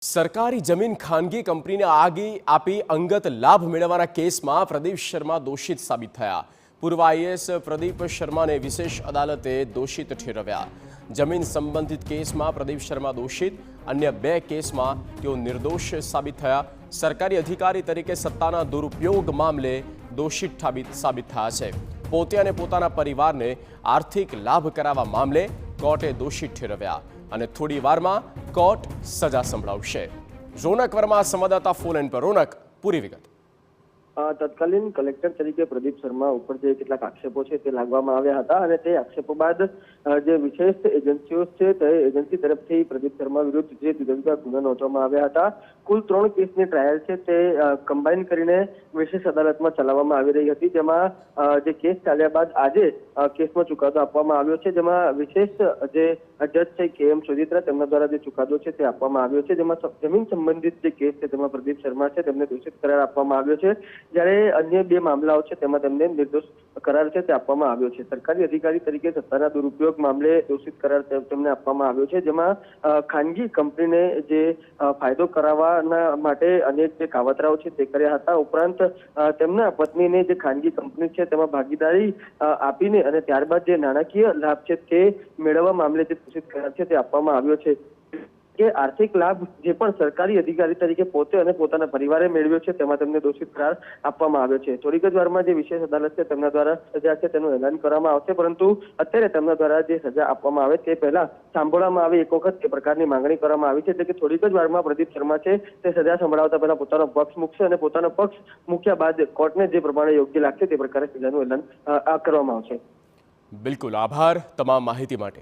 સરકારી જમીન ખાનગી કંપનીને આગી આપી અંગત લાભ મેળવવાના કેસમાં પ્રદીપ શર્મા દોષિત સાબિત થયા। પૂર્વ આઈએએસ પ્રદીપ શર્માને વિશેષ અદાલતે દોષિત ઠેરવ્યા। જમીન સંબંધિત કેસમાં પ્રદીપ શર્મા દોષિત, અન્ય બે કેસમાં તેઓ નિર્દોષ સાબિત થયા। સરકારી અધિકારી તરીકે સત્તાના દુરુપયોગ મામલે દોષિત સાબિત થયા છે। પોતે અને પોતાના પરિવારને આર્થિક લાભ કરાવવા મામલે કોર્ટે દોષિત ઠેરવ્યા અને થોડી વારમાં કોર્ટ સજા સંભળાવશે। રોનક વર્મા સંવાદદાતા ફોન લાઈન પર। રોનક, પૂરી વિગત। તત્કાલીન કલેક્ટર તરીકે પ્રદીપ શર્મા ઉપર જે કેટલાક આક્ષેપો છે તે લાગવામાં આવ્યા હતા અને તે આક્ષેપો બાદ જે વિશેષ એજન્સીઓ છે તે એજન્સી તરફથી પ્રદીપ શર્મા વિરુદ્ધ જે જુદા જુદા ગુના નોંધવામાં આવ્યા હતા। કુલ 3 કેસની ટ્રાયલ છે તે કમ્બાઈન કરીને વિશેષ અદાલતમાં ચલાવવામાં આવી રહી હતી, જેમાં જે કેસ ચાલ્યા બાદ આજે કેસમાં ચુકાદો આપવામાં આવ્યો છે, જેમાં વિશેષ જે જજ છે KM સોજિત્રા તેમના દ્વારા જે ચુકાદો છે તે આપવામાં આવ્યો છે, જેમાં જમીન સંબંધિત જે કેસ છે તેમાં પ્રદીપ શર્મા છે તેમને દોષિત કરાર આપવામાં આવ્યો છે, જ્યારે અન્ય બે મામલાઓ છે તેમાં તેમને નિર્દોષ કરાર છે તે આપવામાં આવ્યો છે। સરકારી અધિકારી તરીકે સત્તાના દુરુપયોગ મામલે દોષિત કરાર તેમને આપવામાં આવ્યો છે, જેમાં ખાનગી કંપનીને જે ફાયદો કરાવવાના માટે અનેક જે કાવતરાઓ છે તે કર્યા હતા। ઉપરાંત તેમના પત્નીને જે ખાનગી કંપની છે તેમાં ભાગીદારી આપીને અને ત્યારબાદ જે નાણાકીય લાભ છે તે મેળવવા મામલે જે દોષિત કરાર છે તે આપવામાં આવ્યો છે કે આર્થિક લાભ જે પણ સરકારી અધિકારી તરીકે પોતે અને પોતાના પરિવારે મેળવ્યો છે તેમાં તેમને દોષિત કરાર આપવામાં આવ્યો છે। થોડીક જ વારમાં જે વિશેષ અદાલત છે તેમના દ્વારા સજા છે તેનું એલાન કરવામાં આવશે, પરંતુ અત્યારે તેમના દ્વારા જે સજા આપવામાં આવે તે પહેલા સાંભળવામાં આવે એક વખત એ પ્રકારની માંગણી કરવામાં આવી છે, એટલે કે થોડીક જ વારમાં પ્રદીપ શર્મા છે તે સજા સંભળાવતા પહેલા પોતાનો પક્ષ મૂકશે અને પોતાનો પક્ષ મૂક્યા બાદ કોર્ટને જે પ્રમાણે યોગ્ય લાગશે તે પ્રકારે સજાનું એલાન કરવામાં આવશે। બિલકુલ, આભાર તમામ માહિતી માટે।